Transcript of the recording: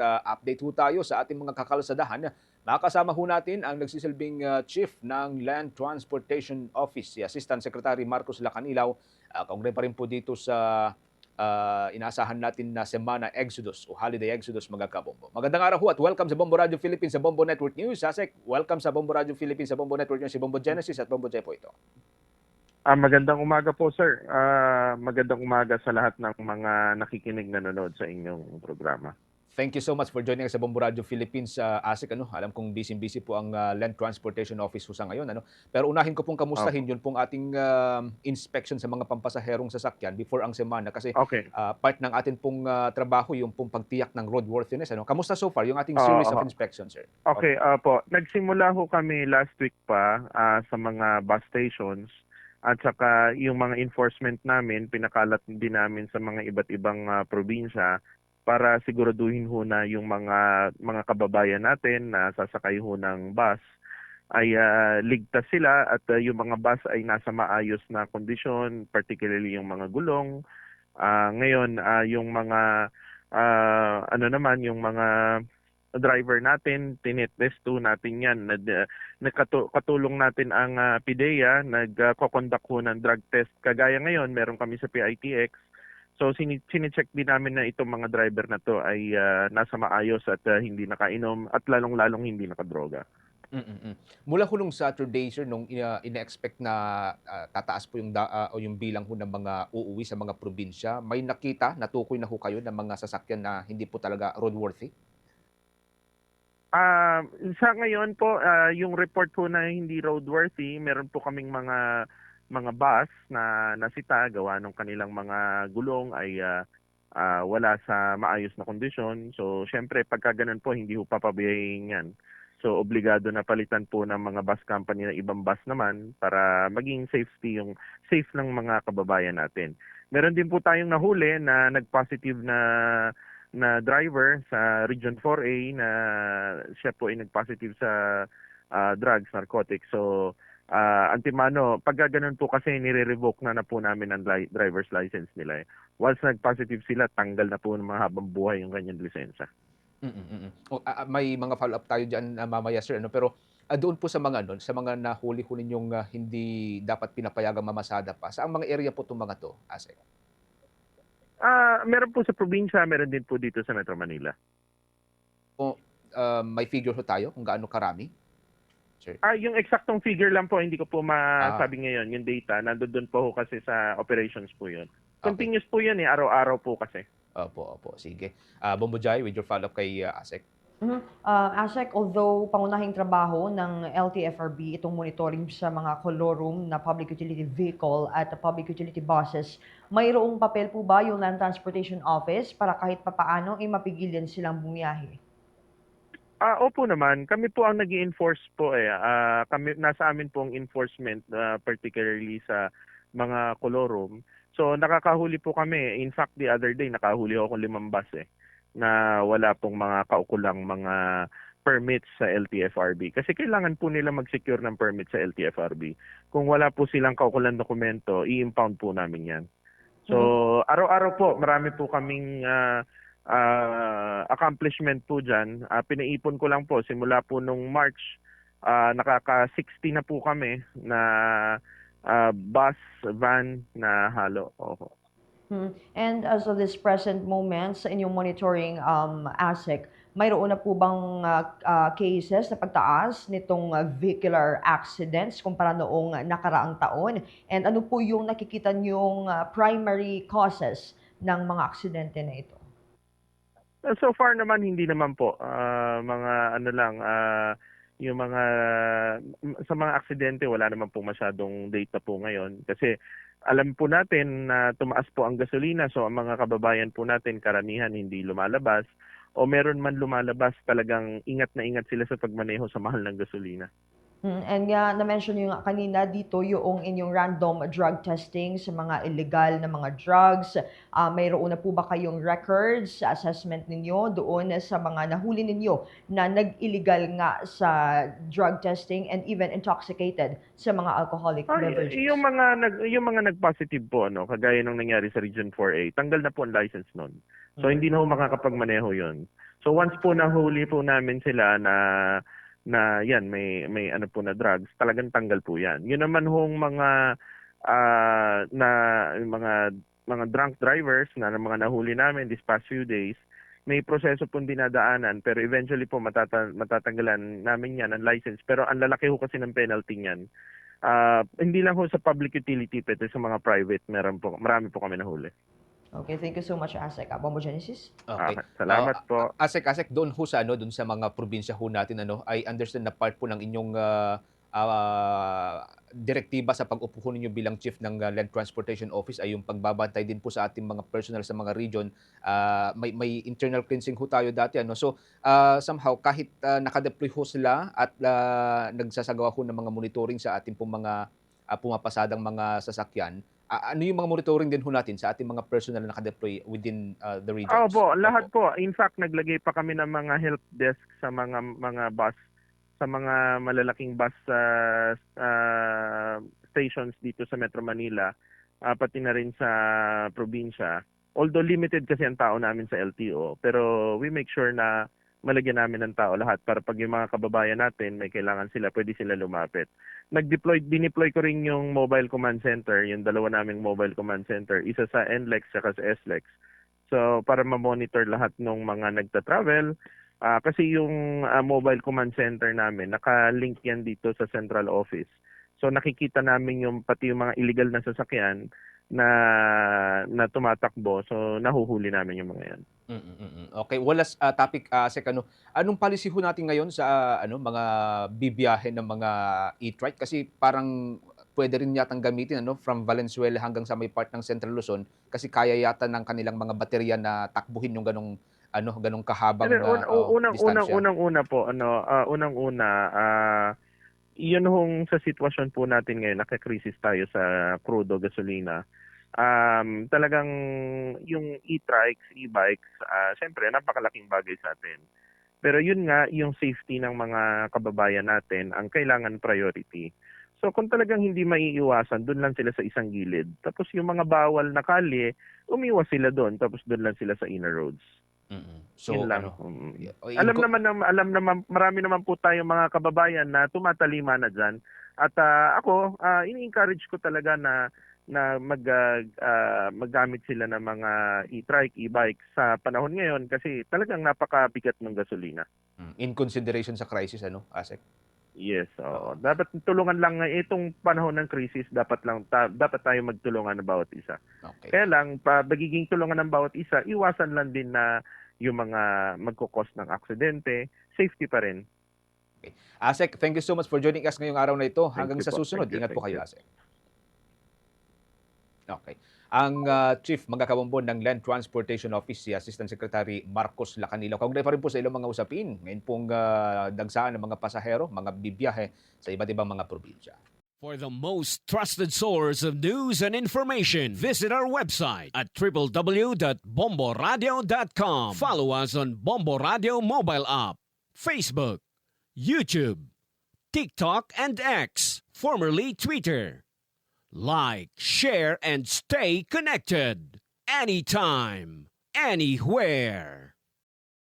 update ho tayo sa ating mga kakalsadahan. Makakasama ho natin ang nagsisilbing Chief ng Land Transportation Office, si Assistant Secretary Marcos Lacanilaw. Kaugnayan pa rin po dito sa inaasahan natin na Semana Exodus o Holiday Exodus, mga kabombo. Magandang araw ho at welcome sa Bombo Radio Philippines sa Bombo Network News. Sasek, welcome sa Bombo Radio Philippines sa Bombo Network News, si Bombo Genesis at Bombo Jepo ito. Magandang umaga po, sir. Magandang umaga sa lahat ng mga nakikinig nanonood sa inyong programa. Thank you so much for joining us sa Bombo Radio Philippines, Asik. Alam kong busy-busy po ang Land Transportation Office sa ngayon. Pero unahin ko pong kamustahin yun pong ating inspection sa mga pampasaherong sasakyan before ang semana. Kasi Okay. part ng atin pong trabaho yung pong pagtiyak ng roadworthiness. Kamusta so far yung ating series of inspections, sir? Okay, po. Nagsimula ho kami last week pa sa mga bus stations at saka yung mga enforcement namin, pinakalat din namin sa mga iba't ibang probinsya para siguraduhin ho na yung mga kababayan natin na sasakay ho ng bus ay ligtas sila at yung mga bus ay nasa maayos na kondisyon, particularly yung mga gulong. Ngayon, yung mga yung mga driver natin, tinetest natin yan. Katulong natin ang PIDEA, nagko-conduct ho ng drug test. Kagaya ngayon, meron kami sa PITX. So sine-check din namin na itong mga driver na to ay nasa maayos at hindi nakainom at lalong-lalong hindi nakadroga. Mula ho nung Saturday, sir, nung ina-expect na tataas po yung bilang ho ng mga uuwi sa mga probinsya, may nakita, natukoy na ho kayo ng mga sasakyan na hindi po talaga roadworthy? Sa ngayon po, yung report po na hindi roadworthy, meron po kaming mga bus na nasita gawa ng kanilang mga gulong ay wala sa maayos na kondisyon. So, syempre, pagka ganun po, hindi ho papabiyahin yan. So, obligado na palitan po ng mga bus company ng ibang bus naman para maging safe ng mga kababayan natin. Meron din po tayong nahuli na nag-positive na driver sa Region 4A na siya po ay nag-positive sa drugs, narcotics. So, antimano, pag ganun po kasi nire-revoke na po namin ang driver's license nila. Once nag-positive sila, tanggal na po ng mga habang buhay yung kanyang lisensya. May mga follow-up tayo dyan mamaya, sir. Pero doon po sa mga nahuli-huli ninyong hindi dapat pinapayagang mamasada pa, saan mga area po itong mga to, Asek? Meron po sa probinsya, meron din po dito sa Metro Manila. May figure ho tayo kung gaano karami? Sir? Yung exactong figure lang po, hindi ko po masabi ngayon. Yung data, nandun po kasi sa operations po yun. Continuous po yun araw-araw po kasi. Opo. Sige. Bombo Jai, with your follow-up kay Asek. Asek, although pangunahing trabaho ng LTFRB itong monitoring sa mga kolorum na public utility vehicle at public utility buses, mayroong papel po ba yung Land Transportation Office para kahit papaano ay mapigilan silang bumiyahe? Opo naman. Kami po ang nag-i-enforce po nasa amin pong enforcement, particularly sa mga kolorum. So nakakahuli po kami. In fact, the other day nakahuli ako 5 bus na wala pong mga kaukulang mga permits sa LTFRB. Kasi kailangan po nila mag-secure ng permit sa LTFRB. Kung wala po silang kaukulang dokumento, i-impound po namin yan. So araw-araw po, marami po kaming accomplishment po dyan. Pinaipon ko lang po, simula po nung March, nakaka-60 na po kami na bus, van na halo. And as of this present moment, sa inyong monitoring, ASEC, mayroon na po bang cases na pagtaas nitong vehicular accidents kumpara noong nakaraang taon? And ano po yung nakikita niyong primary causes ng mga aksidente na ito? So far naman, hindi naman po. Yung sa mga aksidente, wala naman po masyadong data po ngayon. Kasi alam po natin na tumaas po ang gasolina, so ang mga kababayan po natin, karamihan hindi lumalabas. O meron man lumalabas, talagang ingat na ingat sila sa pagmaneho sa mahal ng gasolina. And na-mention nyo nga kanina dito yung inyong random drug testing sa mga illegal na mga drugs. Mayroon na po ba kayong records, assessment ninyo doon sa mga nahuli ninyo na nag-illegal nga sa drug testing and even intoxicated sa mga alcoholic beverages? Yung mga nag-positive po, kagaya nung nangyari sa Region 4A, tanggal na po ang license nun. So hindi na ho makakapagmaneho yun. So once po nahuli po namin sila na yan may ano po na drugs, talagang tanggal po yan. Yun naman hong mga na mga drunk drivers na mga nahuli namin this past few days, may proseso pong dinadaanan pero eventually po matatanggalan namin yan ang license. Pero ang lalaki ho kasi ng penalty niyan. Hindi lang ho sa public utility pati sa mga private, marami po kami nahuli. Okay, thank you so much, ASEC. Bombo Genesis? Okay. Salamat po. Asek doon ho sa doon sa mga probinsya ho natin I understand na part po ng inyong direktiba sa pag-upo ho ninyo bilang chief ng Land Transportation Office ay yung pagbabantay din po sa ating mga personnel sa mga region. May internal cleansing ho tayo dati So somehow kahit nakadeploy ho sila at nagsasagawa ho ng mga monitoring sa ating pong mga pumapasadang mga sasakyan, ano yung mga monitoring din ho natin sa ating mga personnel na nakadeploy within the regions? Po, lahat po. In fact, naglagay pa kami ng mga help desk sa mga bus, sa mga malalaking bus stations dito sa Metro Manila, pati na rin sa probinsya. Although limited kasi ang tao namin sa LTO, pero we make sure na malagyan namin ng tao lahat para pag yung mga kababayan natin may kailangan sila, pwede sila lumapit. Dineploy ko rin yung mobile command center, yung dalawa naming mobile command center, isa sa NLEX at sa SLEX. So para ma-monitor lahat ng mga nagta-travel, kasi yung mobile command center namin, naka-link yan dito sa central office. So nakikita namin pati yung mga illegal na sasakyan na tumatakbo. So nahuhuli namin yung mga yan. Okay, walas topic Sek, anong policy ho natin ngayon sa mga bibiyahe ng mga e-trike kasi parang pwede rin yatang gamitin from Valenzuela hanggang sa may part ng Central Luzon kasi kaya yata ng kanilang mga baterya na takbuhin yung ganong kahabang na distansya. Unang-una yun hong sa sitwasyon po natin ngayon, nakakrisis tayo sa crudo gasolina. Talagang yung e-trikes, e-bikes, siyempre napakalaking bagay sa atin. Pero yun nga, yung safety ng mga kababayan natin ang kailangan priority. So kung talagang hindi maiiwasan, doon lang sila sa isang gilid. Tapos yung mga bawal na kalye, umiwas sila doon, tapos doon lang sila sa inner roads. So, yun lang. Alam Alam naman, marami naman po tayong mga kababayan na tumatalima na dyan. At ako, ini-encourage ko talaga na maggamit sila ng mga e-trike, e-bike sa panahon ngayon kasi talagang napakabigat ng gasolina. In consideration sa crisis, Asek? Yes, dapat tulungan lang itong panahon ng krisis, dapat tayo magtulungan ng bawat isa. Okay. Kaya lang pagiging tulungan ng bawat isa, iwasan lang din na yung mga magko-cause ng aksidente, safety pa rin. Okay. Asek, thank you so much for joining us ngayong araw na ito. Hanggang sa susunod, ingat po kayo, Asek. Okay. Ang Chief Magkakabombon ng Land Transportation Office, si Assistant Secretary Marcos Lacanilaw. Kaugnay pa rin po sa ilang mga usapin. Ngayon pong dagsaan ng mga pasahero, mga bibiyahe sa iba't ibang mga probinsya. For the most trusted source of news and information, visit our website at www.bomboradio.com. Follow us on Bombo Radio mobile app, Facebook, YouTube, TikTok, and X, formerly Twitter. Like, share, and stay connected. Anytime, anywhere.